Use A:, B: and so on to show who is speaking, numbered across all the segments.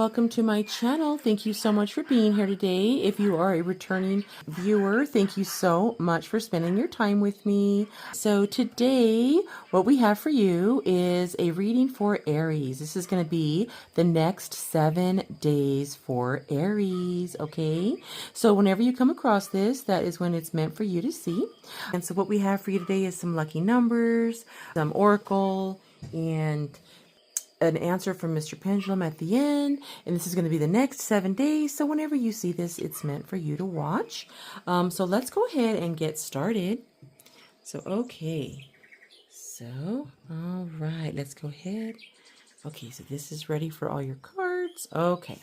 A: welcome to my channel. Thank you so much for being here today. If you are a returning viewer, thank you so much for spending your time with me. So today, what we have for you is a reading for Aries. This is going to be the next 7 days for Aries, okay? So whenever you come across this, that is when it's meant for you to see. And so what we have for you today is some lucky numbers, some oracle, and an answer from Mr. Pendulum at the end, and this is going to be the next 7 days. So whenever you see this, it's meant for you to watch. So let's go ahead and get started. So okay, so all right, let's go ahead. Okay, so this is ready for all your cards. Okay,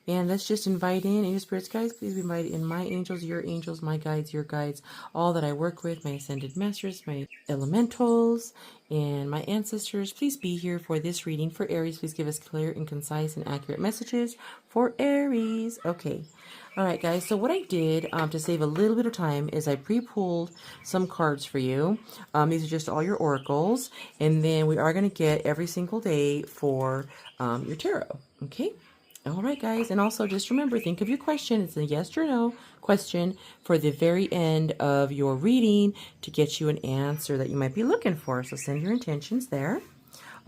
A: and let's just invite in your spirits, guys. Please invite in my angels, your angels, my guides, your guides, all that I work with, my ascended masters, my elementals, and my ancestors. Please be here for this reading for Aries. Please give us clear and concise and accurate messages for Aries. Okay. All right, guys. So what I did to save a little bit of time is I pre-pulled some cards for you. These are just all your oracles. And then we are going to get every single day for your tarot. Okay. All right, guys. And also just remember, think of your question. It's a yes or no question for the very end of your reading to get you an answer that you might be looking for. So send your intentions there.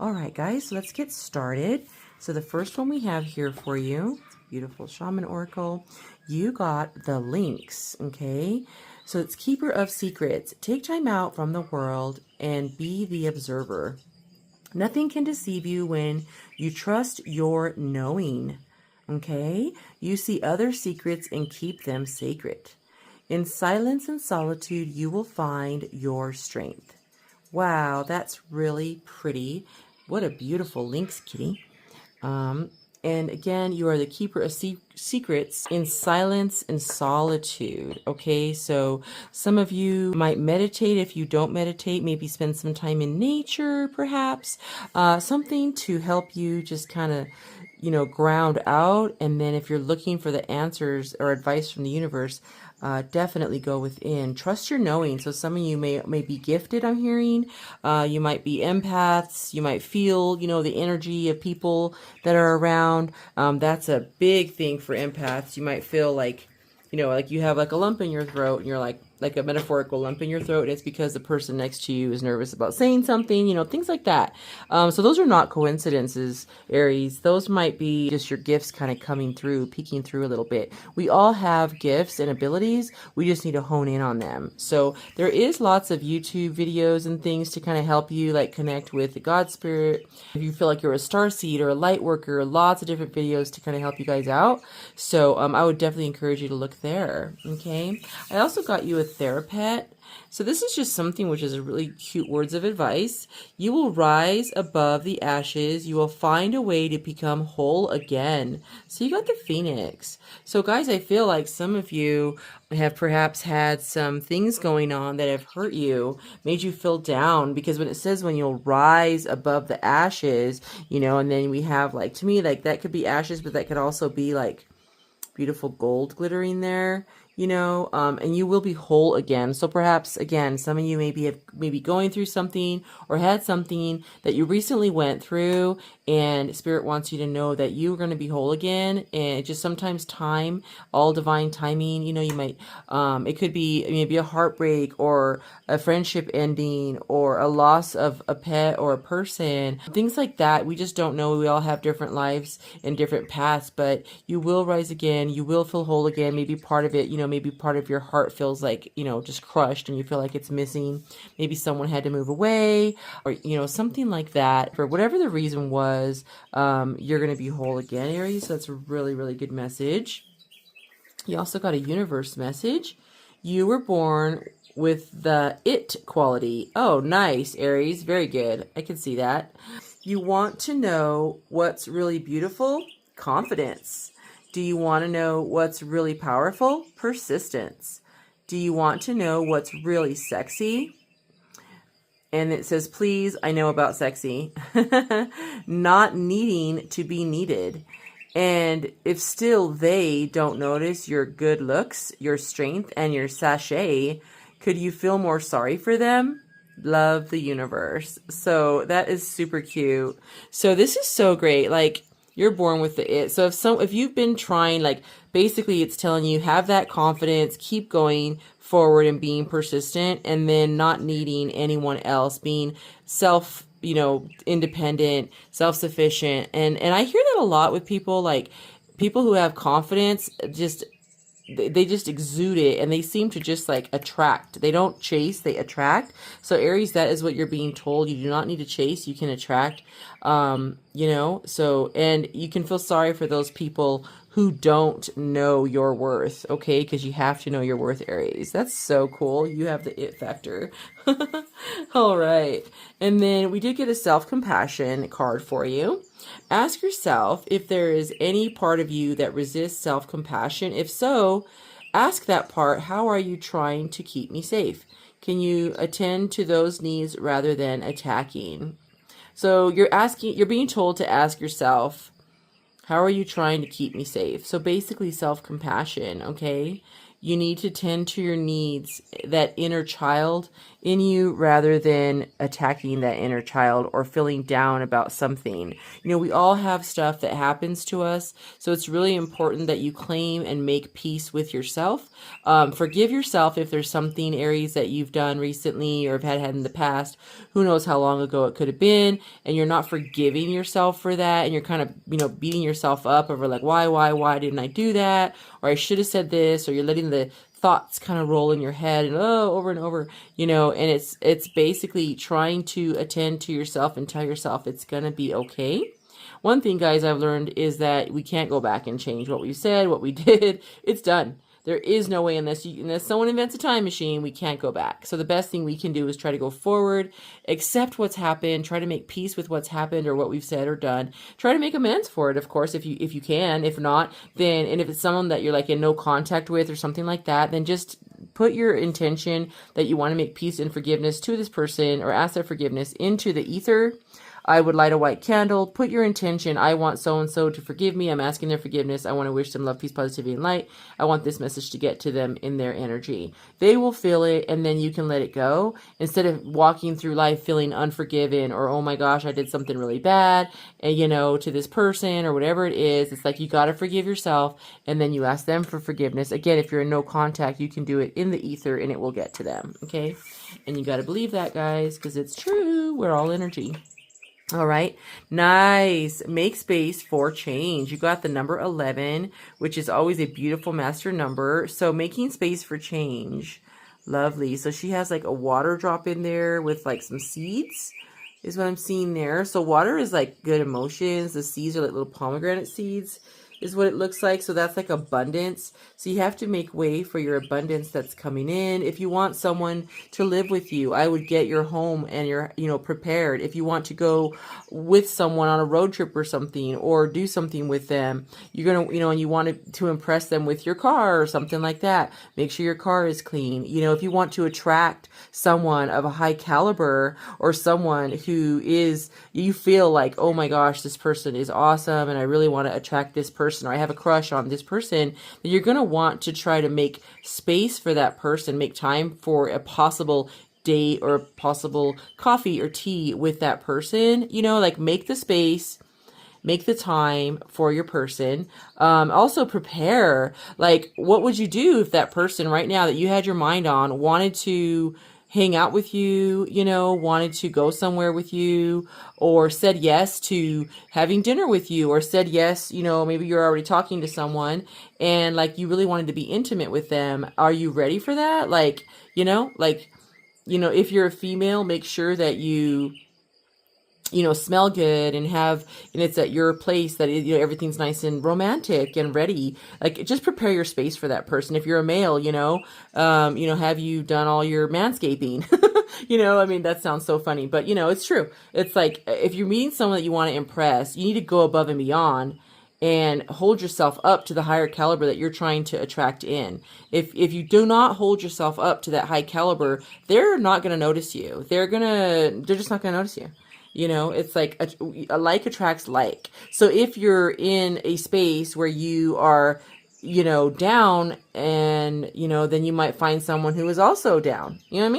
A: All right, guys. So let's get started. So the first one we have here for you, beautiful shaman oracle. You got the Lynx. Okay. So it's keeper of secrets. Take time out from the world and be the observer. Nothing can deceive you when you trust your knowing. Okay? You see other secrets and keep them sacred. In silence and solitude, you will find your strength. Wow, that's really pretty. What a beautiful lynx, kitty. And again, you are the keeper of secrets in silence and solitude. Okay, so some of you might meditate. If you don't meditate, maybe spend some time in nature, perhaps. Something to help you just kind of, ground out. And then if you're looking for the answers or advice from the universe, definitely go within. Trust your knowing. So some of you may be gifted, I'm hearing. You might be empaths. You might feel, the energy of people that are around. That's a big thing for empaths. You might feel like, like you have like a lump in your throat and you're like a metaphorical lump in your throat. It's because the person next to you is nervous about saying something, things like that. So those are not coincidences, Aries. Those might be just your gifts kind of coming through, peeking through a little bit. We all have gifts and abilities. We just need to hone in on them. So there is lots of YouTube videos and things to kind of help you like connect with the God Spirit. If you feel like you're a starseed or a light worker, lots of different videos to kind of help you guys out. So I would definitely encourage you to look there. Okay. I also got you a therapet. So this is just something which is a really cute words of advice. You will rise above the ashes. You will find a way to become whole again. So you got the Phoenix. So guys, I feel like some of you have perhaps had some things going on that have hurt you, made you feel down, because when it says when you'll rise above the ashes, and then we have like, to me, like that could be ashes, but that could also be like beautiful gold glittering there, and you will be whole again. So perhaps, again, some of you maybe going through something or had something that you recently went through, and Spirit wants you to know that you're going to be whole again. And just sometimes time, all divine timing, you might, it could be maybe a heartbreak or a friendship ending or a loss of a pet or a person, things like that. We just don't know. We all have different lives and different paths, but you will rise again. You will feel whole again. Maybe part of it, maybe part of your heart feels like, just crushed and you feel like it's missing. Maybe someone had to move away or, something like that. For whatever the reason was, you're going to be whole again, Aries. So that's a really, really good message. You also got a universe message. You were born with the it quality. Oh, nice, Aries. Very good. I can see that. You want to know what's really beautiful? Confidence. Do you want to know what's really powerful? Persistence. Do you want to know what's really sexy? And it says, please, I know about sexy. Not needing to be needed. And if still they don't notice your good looks, your strength, and your sachet, could you feel more sorry for them? Love the universe. So that is super cute. So this is so great. Like, You're born with the it. So if you've been trying, like, basically it's telling you have that confidence, keep going forward and being persistent, and then not needing anyone else, being self, independent, self-sufficient. And I hear that a lot with people, like people who have confidence, they just exude it, and they seem to just like attract. They don't chase, they attract. So Aries, that is what you're being told. You do not need to chase, you can attract. So, and you can feel sorry for those people who don't know your worth, okay? Because you have to know your worth, Aries. That's so cool. You have the it factor. All right. And then we did get a self-compassion card for you. Ask yourself if there is any part of you that resists self-compassion. If so, ask that part, how are you trying to keep me safe? Can you attend to those needs rather than attacking? So you're being told to ask yourself, how are you trying to keep me safe? So basically self-compassion, okay? You need to tend to your needs, that inner child in you, rather than attacking that inner child or feeling down about something. We all have stuff that happens to us. So it's really important that you claim and make peace with yourself. Forgive yourself if there's something, Aries, that you've done recently or have had in the past. Who knows how long ago it could have been, and you're not forgiving yourself for that, and you're kind of, beating yourself up over like, why didn't I do that? Or I should have said this, or you're letting the thoughts kind of roll in your head and over and over, and it's basically trying to attend to yourself and tell yourself it's gonna be okay. One thing, guys, I've learned is that we can't go back and change what we said, what we did. It's done. There is no way, unless someone invents a time machine, we can't go back. So the best thing we can do is try to go forward, accept what's happened, try to make peace with what's happened or what we've said or done. Try to make amends for it, of course, if you can. If not, then, and if it's someone that you're like in no contact with or something like that, then just put your intention that you want to make peace and forgiveness to this person, or ask their forgiveness, into the ether. I would light a white candle, put your intention, I want so-and-so to forgive me, I'm asking their forgiveness, I want to wish them love, peace, positivity, and light, I want this message to get to them in their energy. They will feel it, and then you can let it go, instead of walking through life feeling unforgiven, or, oh my gosh, I did something really bad, and to this person, or whatever it is. It's like, you got to forgive yourself, and then you ask them for forgiveness. Again, if you're in no contact, you can do it in the ether, and it will get to them, okay? And you got to believe that, guys, because it's true. We're all energy. All right. Nice. Make space for change. You got the number 11, which is always a beautiful master number. So making space for change. Lovely. So she has like a water drop in there with like some seeds is what I'm seeing there. So water is like good emotions. The seeds are like little pomegranate seeds is what it looks like. So that's like abundance. So you have to make way for your abundance that's coming in. If you want someone to live with you, I would get your home and your, prepared. If you want to go with someone on a road trip or something, or do something with them, you're going to, and you want to impress them with your car or something like that. Make sure your car is clean. If you want to attract someone of a high caliber, or someone who is, you feel like, oh my gosh, this person is awesome, and I really want to attract this person, or I have a crush on this person, then you're going to want to try to make space for that person, make time for a possible date or a possible coffee or tea with that person, like make the space, make the time for your person. Also prepare, like, what would you do if that person right now that you had your mind on wanted to hang out with you, wanted to go somewhere with you, or said yes to having dinner with you, or said yes, maybe you're already talking to someone and like you really wanted to be intimate with them. Are you ready for that? If you're a female, make sure that you smell good and it's at your place that everything's nice and romantic and ready. Like, just prepare your space for that person. If you're a male, have you done all your manscaping? That sounds so funny, but it's true. It's like, if you're meeting someone that you want to impress, you need to go above and beyond and hold yourself up to the higher caliber that you're trying to attract in. If you do not hold yourself up to that high caliber, they're not going to notice you. They're just not going to notice you. It's like a like attracts like. So if you're in a space where you are, down, and, then you might find someone who is also down. You know what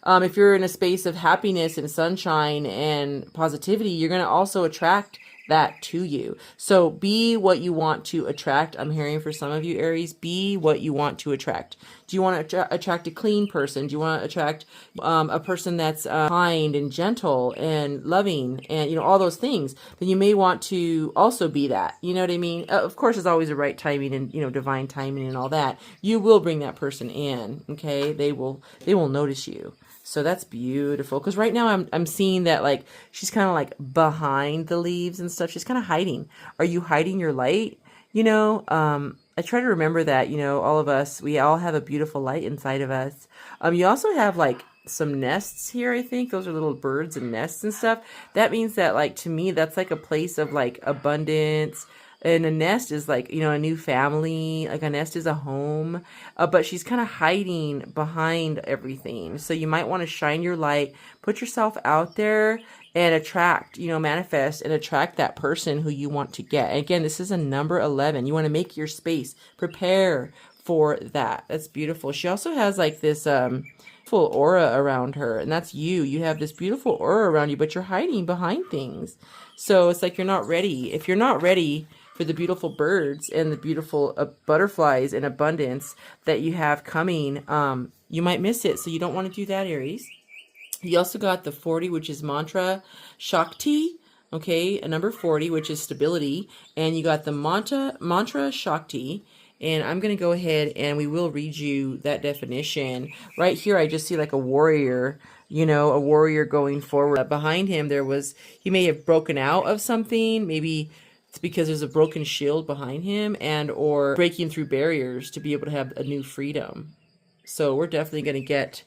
A: I mean? If you're in a space of happiness and sunshine and positivity, you're going to also attract that to you. So be what you want to attract. I'm hearing for some of you, Aries, be what you want to attract. Do you want to attract a clean person? Do you want to attract a person that's kind and gentle and loving and, you know, all those things? Then you may want to also be that. You know what I mean? Of course, there's always a right timing and, you know, divine timing and all that. You will bring that person in. Okay, they will notice you. So that's beautiful. Because right now I'm seeing that, like, she's kind of like behind the leaves and stuff. She's kind of hiding. Are you hiding your light? You know, I try to remember that, you know, all of us, we all have a beautiful light inside of us. You also have like some nests here, I think. Those are little birds and nests and stuff. That means that, like, to me, that's like a place of like abundance. And a nest is like, you know, a new family. Like a nest is a home. But she's kind of hiding behind everything. So you might want to shine your light, put yourself out there, and attract, you know, manifest and attract that person who you want to get. And again, this is a number 11. You want to make your space, prepare for that. That's beautiful. She also has like this full aura around her, and that's you. You have this beautiful aura around you, but you're hiding behind things. So it's like you're not ready. If you're not ready for the beautiful birds and the beautiful butterflies and abundance that you have coming, you might miss it. So you don't want to do that, Aries. You also got the 40, which is mantra Shakti. Okay, a number 40, which is stability. And you got the mantra Shakti. And I'm going to go ahead and we will read you that definition. Right here, I just see like a warrior, you know, a warrior going forward. Behind him, he may have broken out of something. Maybe it's because there's a broken shield behind him, and or breaking through barriers to be able to have a new freedom. So we're definitely going to get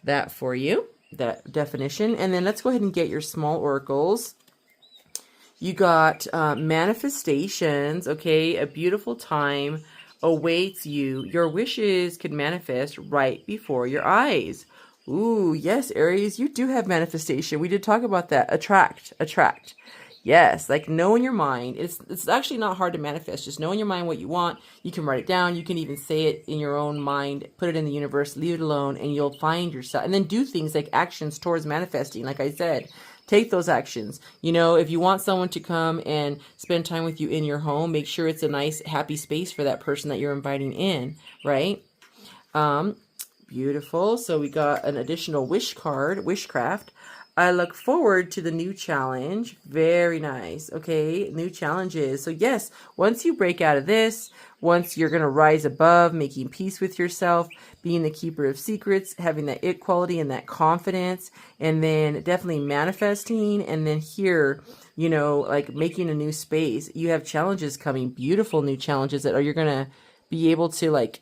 A: that for you, that definition. And then let's go ahead and get your small oracles. You got manifestations. Okay, a beautiful time awaits you. Your wishes could manifest right before your eyes. Ooh, yes, Aries, you do have manifestation. We did talk about that. Attract. Yes, like know in your mind. It's actually not hard to manifest. Just know in your mind what you want. You can write it down. You can even say it in your own mind. Put it in the universe. Leave it alone, and you'll find yourself. And then do things like actions towards manifesting. Like I said, take those actions. You know, if you want someone to come and spend time with you in your home, make sure it's a nice, happy space for that person that you're inviting in, right? Beautiful. So we got an additional wish card, wishcraft. I look forward to the new challenge. Very nice. Okay, new challenges. So yes, once you break out of this, once you're going to rise above, making peace with yourself, being the keeper of secrets, having that it quality and that confidence, and then definitely manifesting, and then here, you know, like making a new space. You have challenges coming, beautiful new challenges that you're going to be able to, like,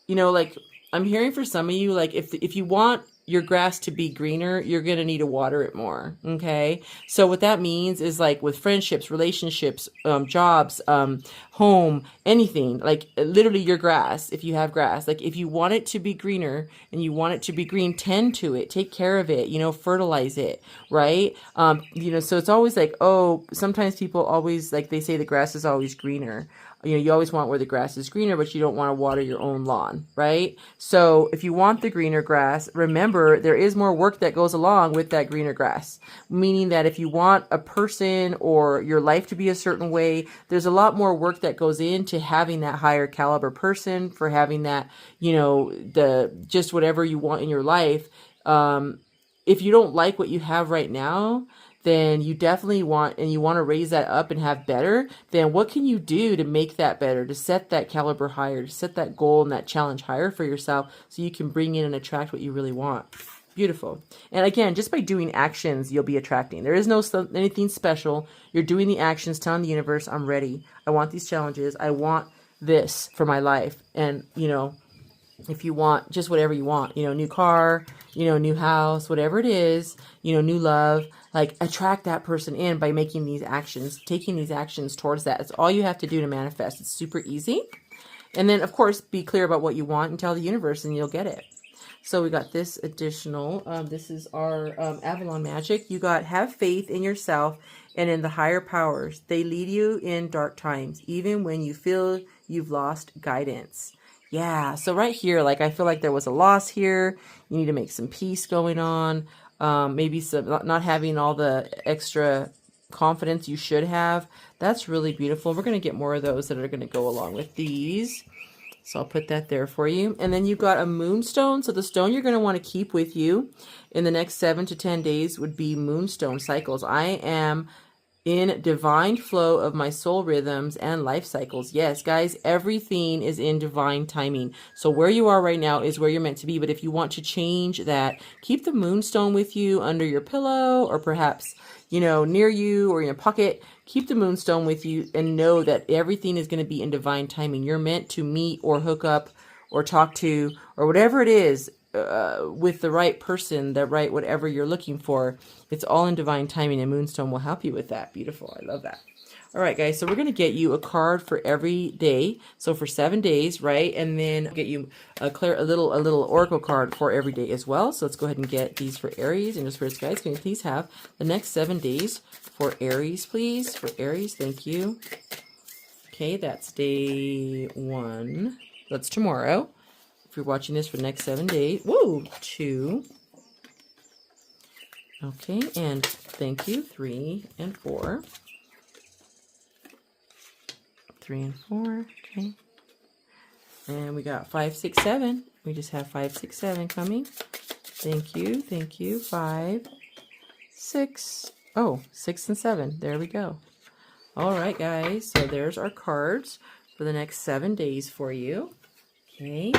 A: you know, like I'm hearing for some of you, like if you want your grass to be greener, you're going to need to water it more. Okay. So what that means is, like, with friendships, relationships, jobs, home, anything, like literally your grass, if you have grass, like if you want it to be greener and you want it to be green, tend to it, take care of it, you know, fertilize it. Right. You know, so it's always like, oh, sometimes people always, like, they say the grass is always greener. You know, you always want where the grass is greener, but you don't want to water your own lawn, right? So if you want the greener grass, remember there is more work that goes along with that greener grass. Meaning that if you want a person or your life to be a certain way, there's a lot more work that goes into having that higher caliber person, for having that, you know, just whatever you want in your life. If you don't like what you have right now, then you definitely want, and you want to raise that up and have better, then what can you do to make that better, to set that caliber higher, to set that goal and that challenge higher for yourself so you can bring in and attract what you really want? Beautiful. And again, just by doing actions, you'll be attracting. There is no anything special. You're doing the actions, telling the universe, I'm ready. I want these challenges. I want this for my life. And, you know, if you want just whatever you want, you know, new car, you know, new house, whatever it is, you know, new love, like attract that person in by making these actions, taking these actions towards that. It's all you have to do to manifest. It's super easy. And then, of course, be clear about what you want and tell the universe, and you'll get it. So we got this additional, this is our Avalon magic. You got, have faith in yourself and in the higher powers. They lead you in dark times, even when you feel you've lost guidance. Yeah, so right here, like, I feel like there was a loss here. You need to make some peace going on. Maybe some, not having all the extra confidence you should have. That's really beautiful. We're going to get more of those that are going to go along with these. So I'll put that there for you. And then you've got a moonstone. So the stone you're going to want to keep with you in the next 7 to 10 days would be moonstone cycles. I am in divine flow of my soul rhythms and life cycles. Yes, guys, everything is in divine timing. So where you are right now is where you're meant to be. But if you want to change that, keep the moonstone with you under your pillow, or perhaps, you know, near you or in a pocket. Keep the moonstone with you and know that everything is going to be in divine timing. You're meant to meet or hook up or talk to or whatever it is with the right person, the right whatever you're looking for. It's all in divine timing, and moonstone will help you with that. Beautiful. I love that. All right, guys, so we're going to get you a card for every day. So for 7 days, right? And then get you a little oracle card for every day as well. So let's go ahead and get these for Aries. And just for guys, can you please have the next 7 days for Aries, please? For Aries, thank you. Okay, that's day 1. That's tomorrow. If you're watching this for the next 7 days. Whoa, 2. Okay, and thank you, 3 and 4. 3 and 4, okay. And we got 5, 6, 7. We just have 5, 6, 7 coming. Thank you, 5, 6. Oh, 6 and 7. There we go. All right, guys. So there's our cards for the next 7 days for you. Okay.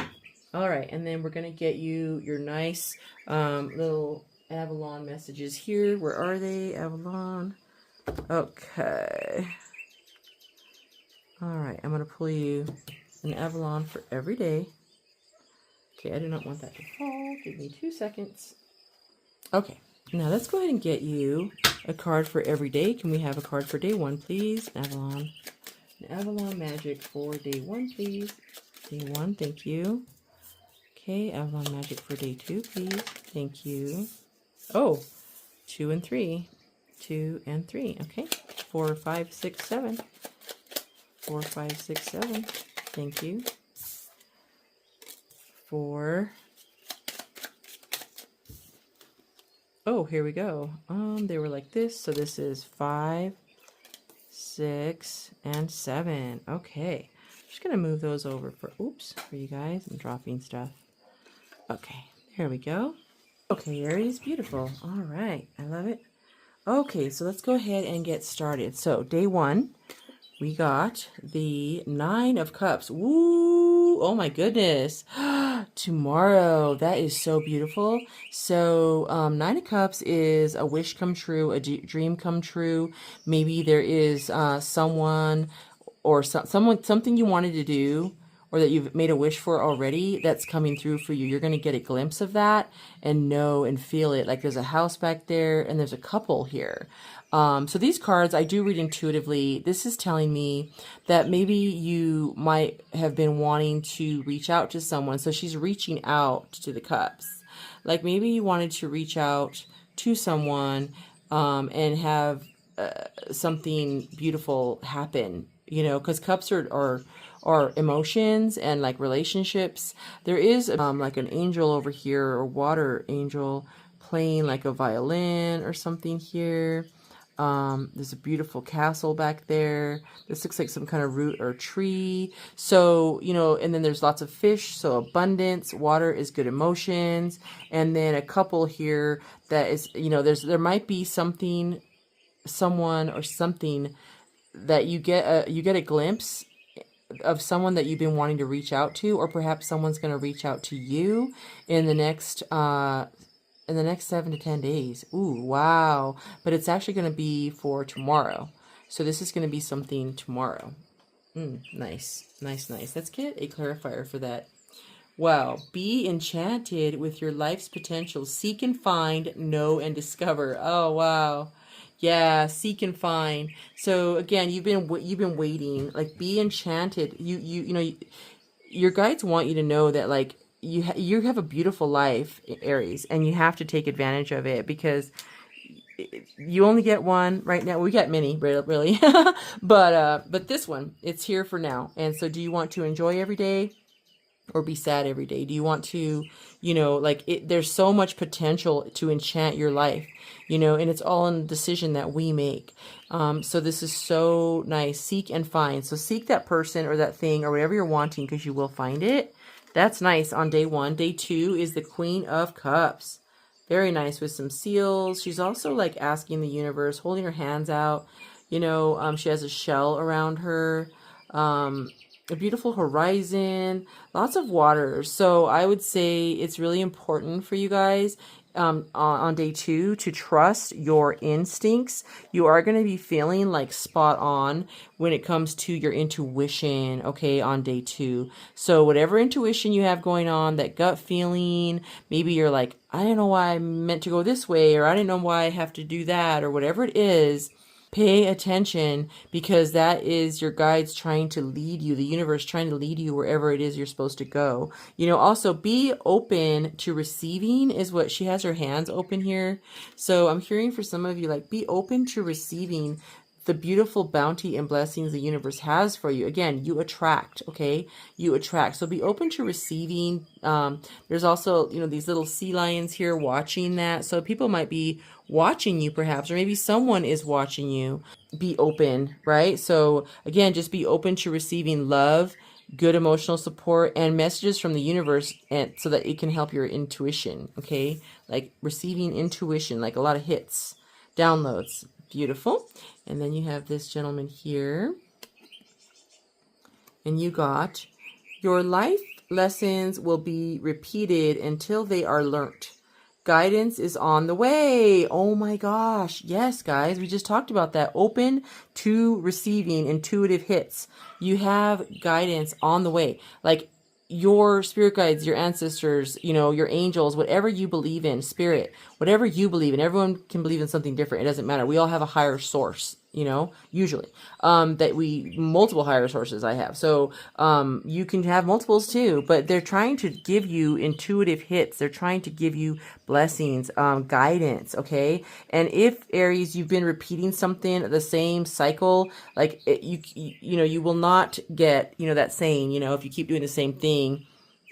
A: All right, and then we're gonna get you your nice little Avalon messages here. Where are they, Avalon? Okay. All right, I'm going to pull you an Avalon for every day. Okay, I do not want that to fall. Give me 2 seconds. Okay, now let's go ahead and get you a card for every day. Can we have a card for day 1, please? Avalon. An Avalon magic for day 1, please. Day 1, thank you. Okay, Avalon magic for day 2, please. Thank you. Oh, 2 and 3. 2 and 3. Okay, 4, 5, 6, 7. 4, 5, 6, 7. Thank you. 4. Oh, here we go. They were like this. So this is 5, 6, and 7. Okay. I'm just gonna move those over for for you guys. I'm dropping stuff. Okay, here we go. Okay, Aries, beautiful. All right, I love it. Okay, so let's go ahead and get started. So day 1. We got the 9 of Cups. Woo! Oh my goodness. Tomorrow. That is so beautiful. So 9 of Cups is a wish come true, a dream come true. Maybe there is someone or something you wanted to do, or that you've made a wish for already, that's coming through for you. You're going to get a glimpse of that and know and feel it. Like there's a house back there and there's a couple here. So these cards, I do read intuitively. This is telling me that maybe you might have been wanting to reach out to someone. So she's reaching out to the Cups. Like maybe you wanted to reach out to someone and have something beautiful happen, you know, because Cups are emotions and like relationships. There is like an angel over here, or water angel playing like a violin or something here. There's a beautiful castle back there. This looks like some kind of root or tree. So, you know, and then there's lots of fish. So abundance, water is good emotions. And then a couple here that is, you know, there might be someone or something that you get a glimpse of someone that you've been wanting to reach out to, or perhaps someone's going to reach out to you in the next 7 to 10 days. Ooh, wow. But it's actually going to be for tomorrow. So this is going to be something tomorrow. Nice. Nice, nice. Let's get a clarifier for that. Wow. Be enchanted with your life's potential. Seek and find, know and discover. Oh, wow. Yeah, seek and find. So again, you've been waiting. Like, be enchanted. You know, your guides want you to know that, like, you have a beautiful life, Aries, and you have to take advantage of it, because you only get one right now. We got many, really, but this one, it's here for now. And so, do you want to enjoy every day? or be sad every day? Do you want to, like there's so much potential to enchant your life, and it's all in the decision that we make. So this is so nice. Seek and find. So seek that person or that thing or whatever you're wanting, because you will find it. That's nice on day 1. Day 2 is the Queen of Cups. Very nice, with some seals. She's also like asking the universe, holding her hands out. She has a shell around her. A beautiful horizon, lots of water. So I would say it's really important for you guys on day 2 to trust your instincts. You are going to be feeling like spot on when it comes to your intuition, okay, on day 2. So whatever intuition you have going on, that gut feeling, maybe you're like, I don't know why I meant to go this way, or I didn't know why I have to do that, or whatever it is. Pay attention, because that is your guides trying to lead you, the universe trying to lead you wherever it is you're supposed to go. Also be open to receiving is what she has her hands open here. So I'm hearing for some of you, like, be open to receiving the beautiful bounty and blessings the universe has for you. Again, you attract, okay? You attract. So be open to receiving. There's also, these little sea lions here watching that. So people might be watching you perhaps, or maybe someone is watching you. Be open, right? So again, just be open to receiving love, good emotional support, and messages from the universe, and so that it can help your intuition, okay? Like receiving intuition, like a lot of hits, downloads. Beautiful. And then you have this gentleman here, and you got, your life lessons will be repeated until they are learnt. Guidance is on the way. Oh my gosh. Yes, guys, we just talked about that. Open to receiving intuitive hits. You have guidance on the way. Like your spirit guides, your ancestors, your angels, whatever you believe in, spirit, whatever you believe in. Everyone can believe in something different. It doesn't matter. We all have a higher source, usually, multiple higher sources I have. So, you can have multiples too, but they're trying to give you intuitive hits. They're trying to give you blessings, guidance. Okay. And if Aries, you've been repeating something, the same cycle, like you will not get, that saying, if you keep doing the same thing,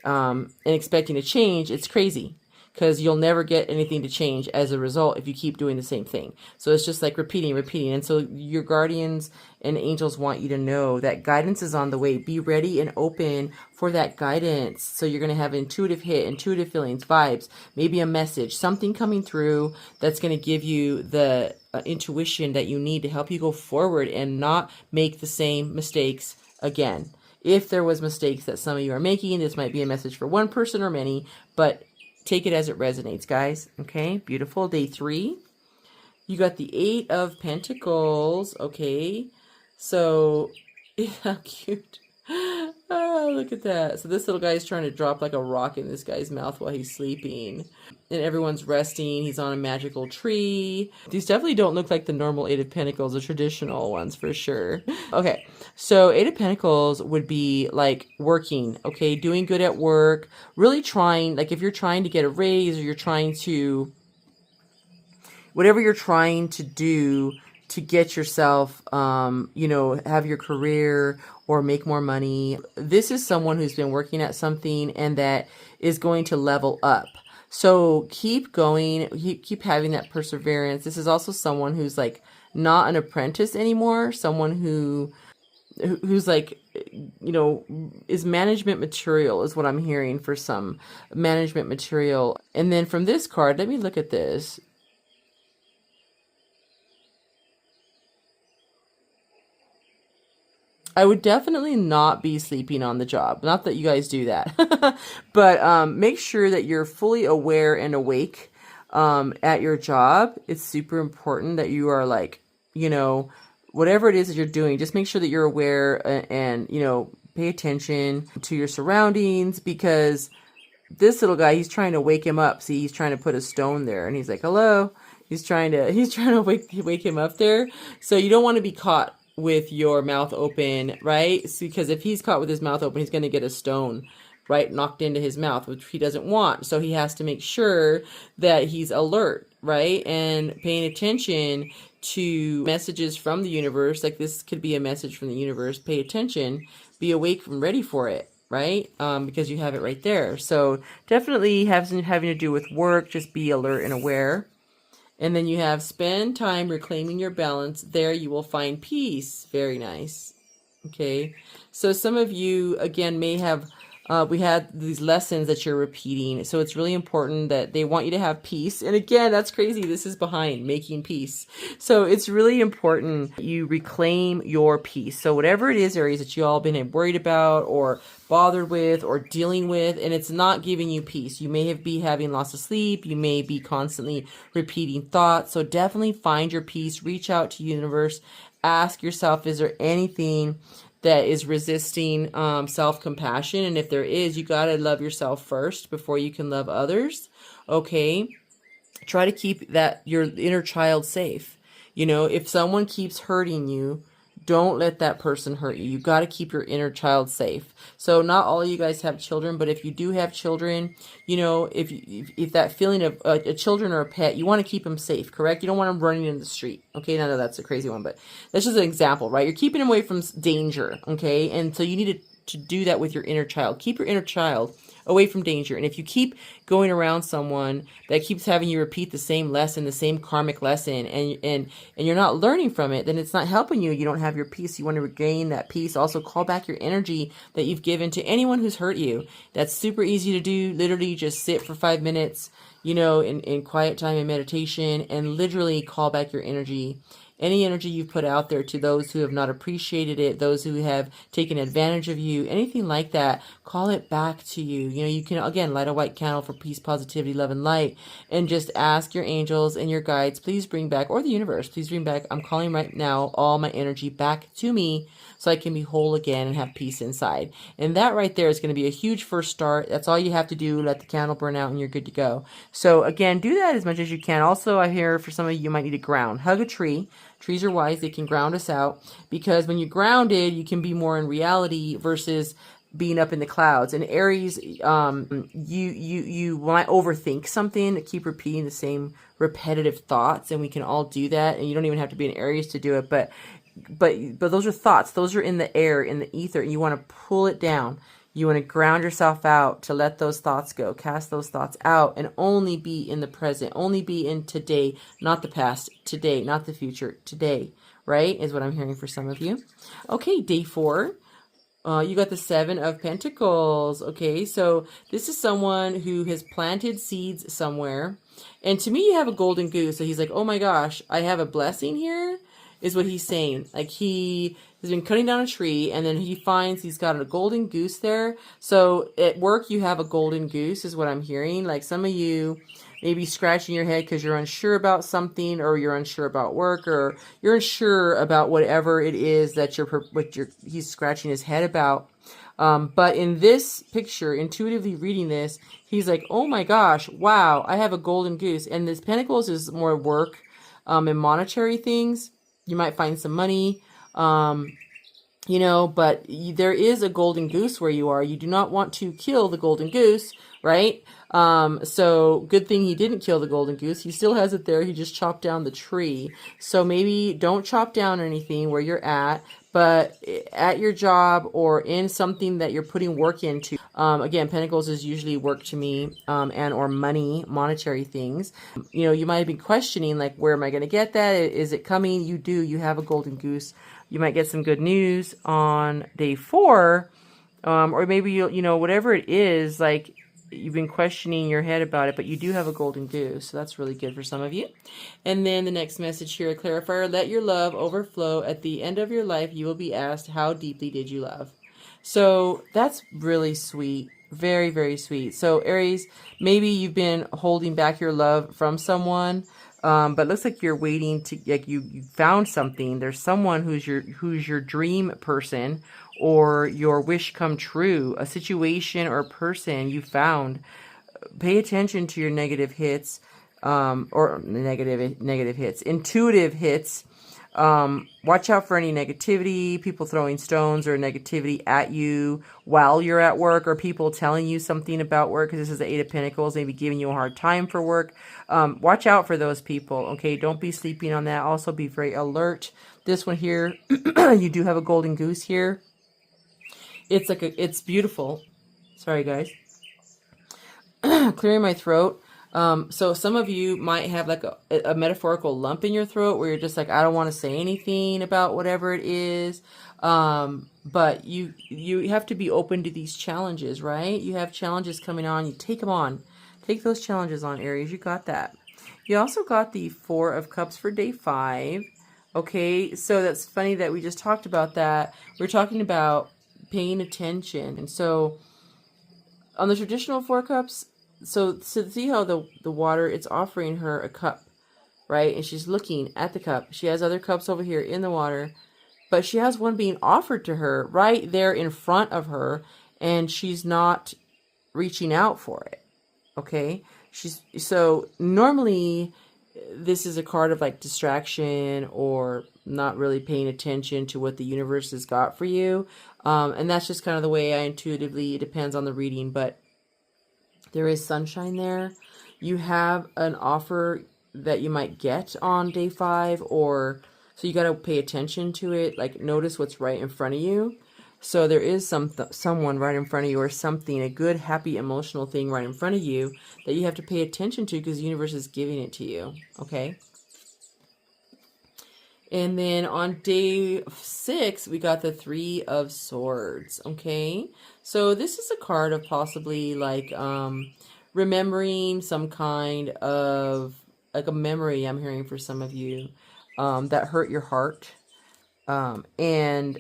A: and expecting to change, it's crazy. Because you'll never get anything to change as a result if you keep doing the same thing. So it's just like repeating. And so your guardians and angels want you to know that guidance is on the way. Be ready and open for that guidance. So you're going to have intuitive hit, intuitive feelings, vibes, maybe a message, something coming through that's going to give you the intuition that you need to help you go forward and not make the same mistakes again. If there was mistakes that some of you are making, this might be a message for one person or many, but take it as it resonates, guys. Okay, beautiful. Day 3. You got the 8 of Pentacles. Okay, so how cute. Oh, look at that. So this little guy is trying to drop like a rock in this guy's mouth while he's sleeping. And everyone's resting. He's on a magical tree. These definitely don't look like the normal 8 of Pentacles, the traditional ones for sure. Okay, so 8 of Pentacles would be like working, okay, doing good at work, really trying, like if you're trying to get a raise or you're trying to, whatever you're trying to do to get yourself, have your career or make more money. This is someone who's been working at something and that is going to level up. So keep going, keep having that perseverance. This is also someone who's like not an apprentice anymore, someone who's like, is management material is what I'm hearing for some management material. And then from this card, let me look at this. I would definitely not be sleeping on the job. Not that you guys do that. But make sure that you're fully aware and awake at your job. It's super important that you are like, whatever it is that you're doing, just make sure that you're aware and pay attention to your surroundings, because this little guy, he's trying to wake him up. See, he's trying to put a stone there and he's like, hello. He's trying to wake him up there. So you don't want to be caught with your mouth open, right? Because if he's caught with his mouth open, he's going to get a stone, right, knocked into his mouth, which he doesn't want. So he has to make sure that he's alert, right, and paying attention to messages from the universe. Like this could be a message from the universe. Pay attention, be awake and ready for it, right? Because you have it right there. So definitely having to do with work, just be alert and aware. And then you have spend time reclaiming your balance. There you will find peace. Very nice. Okay. So some of you, again, may have, we had these lessons that you're repeating. So it's really important that they want you to have peace. And again, that's crazy. This is behind making peace. So it's really important you reclaim your peace. So whatever it is, Aries, that you all been worried about or bothered with or dealing with, and it's not giving you peace. You may be having loss of sleep. You may be constantly repeating thoughts. So definitely find your peace. Reach out to universe. Ask yourself, is there anything that is resisting self-compassion? And if there is, you got to love yourself first before you can love others. Okay. Try to keep your inner child safe. You know, if someone keeps hurting you, don't let that person hurt you. You got to keep your inner child safe. So not all of you guys have children, but if you do have children, you know, if that feeling of a children or a pet, you want to keep them safe, correct? You don't want them running in the street. Okay, now that's a crazy one, but that's just an example, right? You're keeping them away from danger, okay? And so you need to do that with your inner child. Keep your inner child away from danger. And if you keep going around someone that keeps having you repeat the same lesson, the same karmic lesson, and you're not learning from it, then it's not helping you. You don't have your peace. You want to regain that peace. Also call back your energy that you've given to anyone who's hurt you. That's super easy to do. Literally just sit for 5 minutes, you know, in quiet time and meditation, and literally call back your energy. Any energy you've put out there to those who have not appreciated it, those who have taken advantage of you, anything like that, call it back to you. You know, you can, again, light a white candle for peace, positivity, love, and light, and just ask your angels and your guides, please bring back, or the universe, please bring back, I'm calling right now, all my energy back to me so I can be whole again and have peace inside. And that right there is going to be a huge first start. That's all you have to do. Let the candle burn out and you're good to go. So again, do that as much as you can. Also, I hear for some of you might need to ground. Hug a tree. Trees are wise. They can ground us out, because when you're grounded, you can be more in reality versus being up in the clouds. And Aries, you might overthink something, keep repeating the same repetitive thoughts, and we can all do that. And you don't even have to be an Aries to do it, but those are thoughts. Those are in the air, in the ether, and you want to pull it down. You want to ground yourself out to let those thoughts go, cast those thoughts out, and only be in the present, only be in today, not the past, today, not the future, today, right? Is what I'm hearing for some of you. Okay, day 4. You got the 7 of Pentacles. Okay, so this is someone who has planted seeds somewhere. And to me, you have a golden goose. So he's like, oh my gosh, I have a blessing here, is what he's saying. Like he has been cutting down a tree, and then he finds he's got a golden goose there. So at work, you have a golden goose, is what I'm hearing. Like some of you may be scratching your head because you're unsure about something, or you're unsure about work, or you're unsure about whatever it is that he's scratching his head about. But in this picture, intuitively reading this, he's like, oh my gosh, wow, I have a golden goose. And this Pentacles is more work and monetary things. You might find some money, you know, but there is a golden goose where you are. You do not want to kill the golden goose, right? So good thing he didn't kill the golden goose. He still has it there. He just chopped down the tree. So maybe don't chop down anything where you're at, but at your job or in something that you're putting work into. Again, Pentacles is usually work to me, and or money, monetary things. You know, you might have been questioning, like, where am I going to get that? Is it coming? You do. You have a golden goose. You might get some good news on day 4, or maybe you know, whatever it is, like you've been questioning your head about it, but you do have a golden goose. So that's really good for some of you. And then the next message here, a clarifier, let your love overflow. At the end of your life, you will be asked, how deeply did you love? So that's really sweet. Very, very sweet. So Aries, maybe you've been holding back your love from someone, but it looks like you're waiting to, like you found something. There's someone who's your dream person, or your wish come true, a situation or a person you found. Pay attention to your negative hits, or negative hits, intuitive hits. Watch out for any negativity, people throwing stones or negativity at you while you're at work, or people telling you something about work, because this is the 8 of Pentacles, maybe giving you a hard time for work. Watch out for those people, okay? Don't be sleeping on that. Also be very alert. This one here, you do have a golden goose here. It's like it's beautiful. Sorry, guys. Clearing my throat. So some of you might have like a metaphorical lump in your throat where you're just like, I don't want to say anything about whatever it is. But you have to be open to these challenges, right? You have challenges coming on. You take them on. Take those challenges on, Aries. You got that. You also got the Four of Cups for day 5. Okay, so that's funny that we just talked about that. We're talking about paying attention. And so on the traditional 4 cups, so see how the water, it's offering her a cup, right? And she's looking at the cup. She has other cups over here in the water, but she has one being offered to her right there in front of her, and she's not reaching out for it. Okay? So normally this is a card of like distraction or not really paying attention to what the universe has got for you. And that's just kind of the way I intuitively, it depends on the reading, but there is sunshine there. You have an offer that you might get on day 5, or so you got to pay attention to it. Like notice what's right in front of you. So there is someone right in front of you, or something, a good, happy, emotional thing right in front of you that you have to pay attention to because the universe is giving it to you. Okay. And then on day 6, we got the 3 of Swords. Okay. So this is a card of possibly like remembering some kind of like a memory I'm hearing for some of you that hurt your heart. And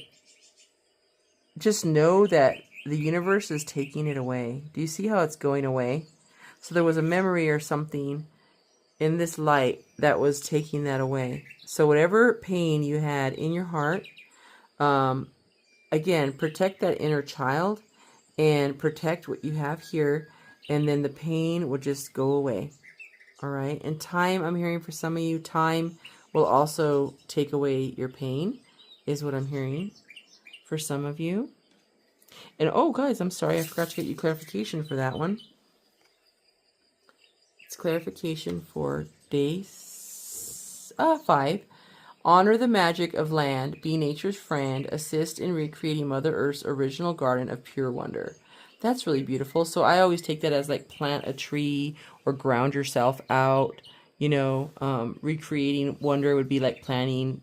A: just know that the universe is taking it away. Do you see how it's going away? So there was a memory or something in this light that was taking that away. So whatever pain you had in your heart, again, protect that inner child and protect what you have here, and then the pain will just go away. All right. And time, I'm hearing for some of you, time will also take away your pain, is what I'm hearing for some of you. And oh, guys, I'm sorry, I forgot to get you clarification for that one. It's clarification for day 5. Honor the magic of land, be nature's friend, assist in recreating Mother Earth's original garden of pure wonder. That's really beautiful. So I always take that as like plant a tree or ground yourself out. You know, recreating wonder would be like planting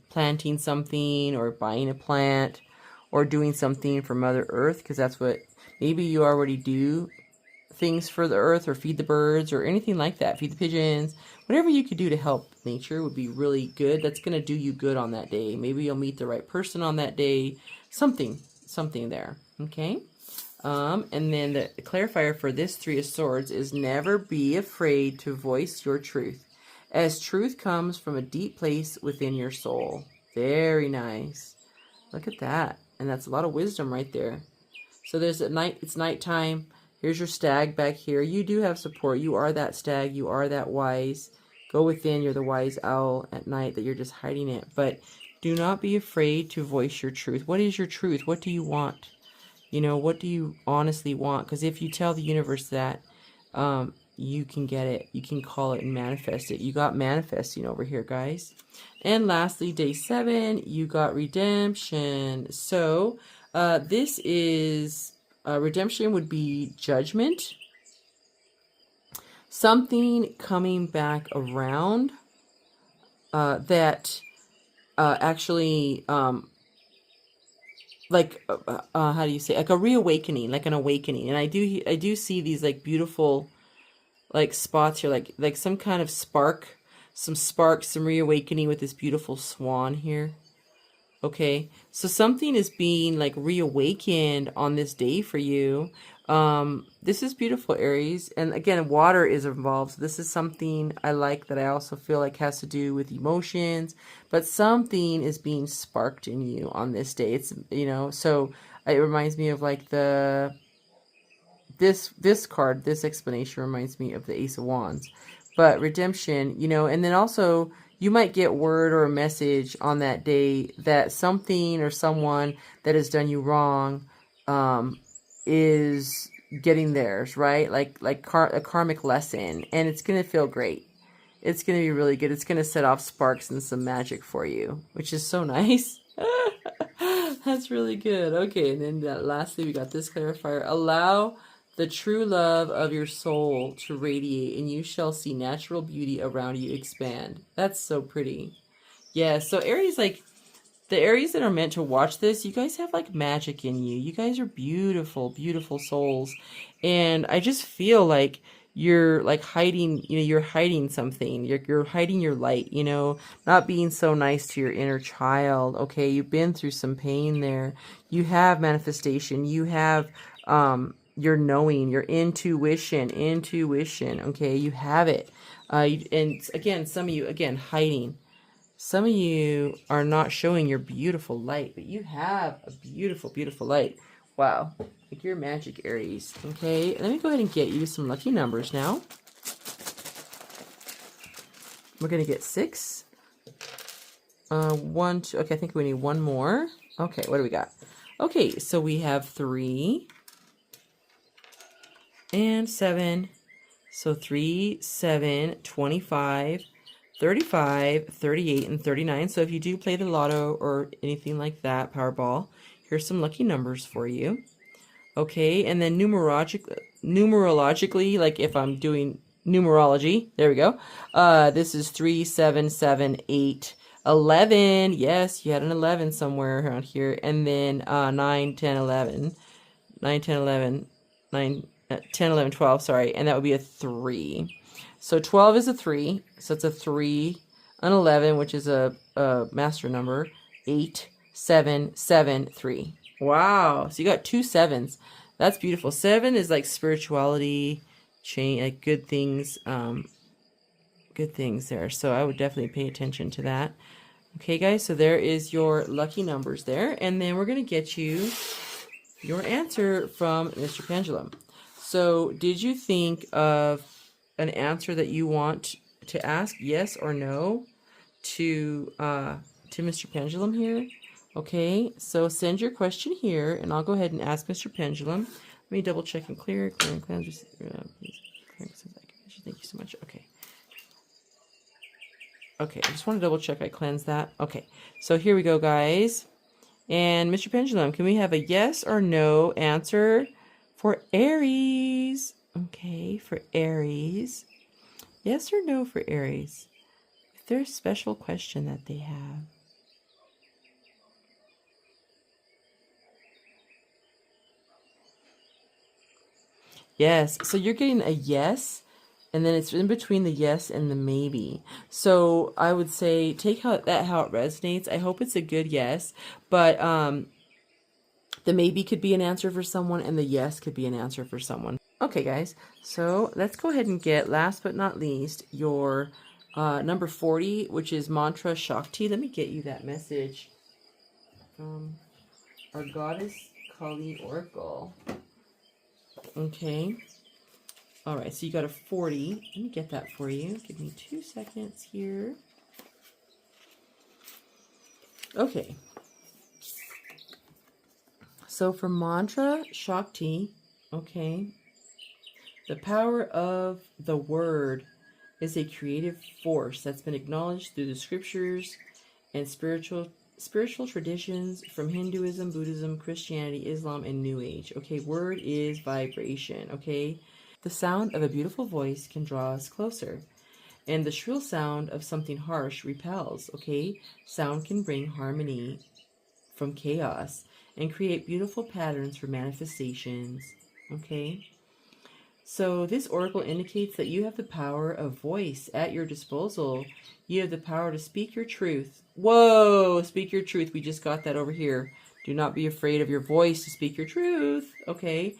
A: something or buying a plant or doing something for Mother Earth, because that's what, maybe you already do things for the earth or feed the birds or anything like that, feed the pigeons. Whatever you could do to help nature would be really good. That's going to do you good on that day. Maybe you'll meet the right person on that day. Something there. Okay. And then the clarifier for this 3 of Swords is never be afraid to voice your truth, as truth comes from a deep place within your soul. Very nice. Look at that. And that's a lot of wisdom right there. So there's it's nighttime. Here's your stag back here. You do have support. You are that stag. You are that wise. Go within. You're the wise owl at night that you're just hiding it. But do not be afraid to voice your truth. What is your truth? What do you want? You know, what do you honestly want? Because if you tell the universe that, you can get it. You can call it and manifest it. You got manifesting over here, guys. And lastly, day 7, you got redemption. So this is... redemption would be judgment. Something coming back around that actually, like, how do you say, like a reawakening, like an awakening. And I do see these like beautiful like spots here, like some kind of spark, some reawakening with this beautiful swan here. Okay, so something is being like reawakened on this day for you. This is beautiful, Aries. And again, water is involved. So this is something I like that I also feel like has to do with emotions. But something is being sparked in you on this day. It's, you know, so it reminds me of like this card, this explanation reminds me of the Ace of Wands. But redemption, you know, and then also... you might get word or a message on that day that something or someone that has done you wrong is getting theirs, right? Like a karmic lesson, and it's going to feel great. It's going to be really good. It's going to set off sparks and some magic for you, which is so nice. That's really good. Okay, and then lastly, we got this clarifier. Allow the true love of your soul to radiate, and you shall see natural beauty around you expand. That's so pretty. Yeah, so Aries, like, the Aries that are meant to watch this, you guys have, like, magic in you. You guys are beautiful, beautiful souls. And I just feel like you're, like, hiding, you know, you're hiding something. You're hiding your light, you know, not being so nice to your inner child, okay? You've been through some pain there. You have manifestation. You have, your knowing, your intuition, okay? You have it. And, again, some of you, again, hiding. Some of you are not showing your beautiful light, but you have a beautiful, beautiful light. Wow. Like you're magic, Aries. Okay, let me go ahead and get you some lucky numbers now. We're going to get 6. 1, 2. Okay, I think we need one more. Okay, what do we got? Okay, so we have 3 and 7. So 3, 7, 25. 35, 38, and 39. So if you do play the lotto or anything like that, Powerball, here's some lucky numbers for you. Okay, and then numerologically, like if I'm doing numerology, there we go. This is 3, 7, 7, 8, 11. Yes, you had an 11 somewhere around here. And then 9, 10, 11. 9, 10, 11. 9, 10, 11, 12, sorry. And that would be a 3. So 12 is a 3, so it's a 3, an 11, which is a master number, 8, 7, 7, 3. Wow, so you got 2 7s. That's beautiful. 7 is like spirituality, change, like good things there. So I would definitely pay attention to that. Okay, guys, so there is your lucky numbers there. And then we're going to get you your answer from Mr. Pendulum. So did you think of an answer that you want to ask, yes or no, to Mr. Pendulum here? Okay, so send your question here, and I'll go ahead and ask Mr. Pendulum. Let me double check and clear and cleanse. Thank you so much. Okay. Okay, I just want to double check I cleanse that. Okay, so here we go, guys. And Mr. Pendulum, can we have a yes or no answer for Aries? Okay, for Aries. Yes or no for Aries? If there's a special question that they have. Yes, so you're getting a yes, and then it's in between the yes and the maybe. So I would say take how it resonates. I hope it's a good yes, but the maybe could be an answer for someone, and the yes could be an answer for someone. Okay, guys, so let's go ahead and get, last but not least, your number 40, which is Mantra Shakti. Let me get you that message from our Goddess Kali Oracle. Okay. All right, so you got a 40. Let me get that for you. Give me 2 seconds here. Okay. So for Mantra Shakti, okay, the power of the word is a creative force that's been acknowledged through the scriptures and spiritual traditions from Hinduism, Buddhism, Christianity, Islam, and New Age. Okay, word is vibration, okay? The sound of a beautiful voice can draw us closer, and the shrill sound of something harsh repels, okay? Sound can bring harmony from chaos and create beautiful patterns for manifestations, okay? So this oracle indicates that you have the power of voice at your disposal. You have the power to speak your truth. Whoa, speak your truth. We just got that over here. Do not be afraid of your voice to speak your truth, okay?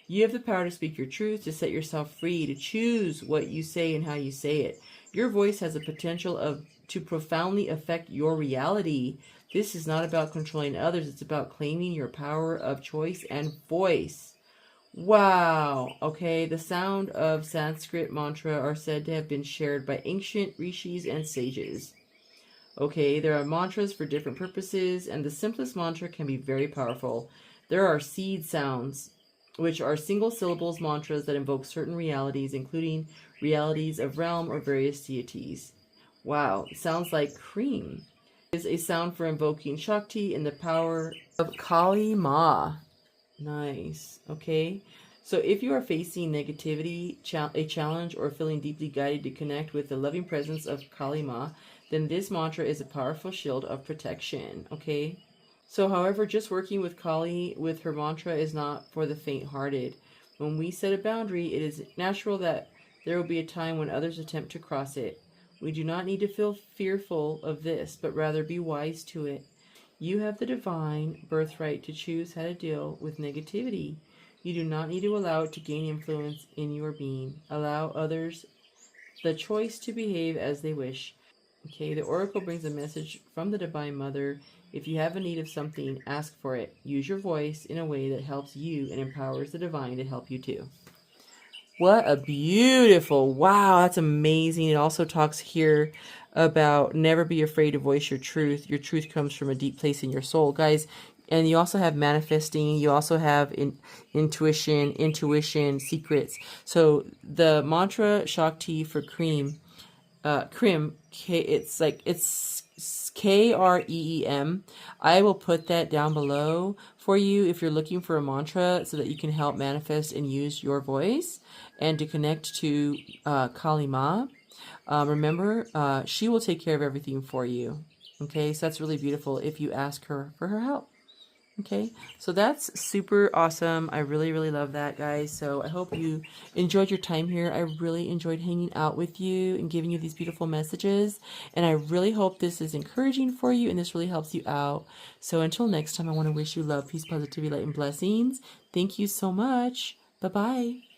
A: You have the power to speak your truth, to set yourself free, to choose what you say and how you say it. Your voice has the potential to profoundly affect your reality. This is not about controlling others. It's about claiming your power of choice and voice. Wow. Okay, the sound of Sanskrit mantra are said to have been shared by ancient rishis and sages. Okay, there are mantras for different purposes, and the simplest mantra can be very powerful. There are seed sounds, which are single syllables mantras that invoke certain realities, including realities of realm or various deities. Wow, it sounds like cream. Is a sound for invoking Shakti and the power of Kali Ma. Nice. Okay. So if you are facing negativity, a challenge, or feeling deeply guided to connect with the loving presence of Kali Ma, then this mantra is a powerful shield of protection. Okay. So however, just working with Kali with her mantra is not for the faint-hearted. When we set a boundary, it is natural that there will be a time when others attempt to cross it. We do not need to feel fearful of this, but rather be wise to it. You have the divine birthright to choose how to deal with negativity. You do not need to allow it to gain influence in your being. Allow others the choice to behave as they wish. Okay, the oracle brings a message from the Divine Mother. If you have a need of something, ask for it. Use your voice in a way that helps you and empowers the divine to help you too. What a beautiful, wow, that's amazing. It also talks here about never be afraid to voice your truth. Your truth comes from a deep place in your soul, guys. And you also have manifesting, you also have intuition, secrets. So the mantra Shakti for Krim, it's KREEM. I will put that down below for you if you're looking for a mantra so that you can help manifest and use your voice and to connect to Kali Ma. Remember, she will take care of everything for you. Okay, so that's really beautiful if you ask her for her help. Okay, so that's super awesome. I really, really love that, guys. So I hope you enjoyed your time here. I really enjoyed hanging out with you and giving you these beautiful messages. And I really hope this is encouraging for you and this really helps you out. So until next time, I want to wish you love, peace, positivity, light, and blessings. Thank you so much. Bye-bye.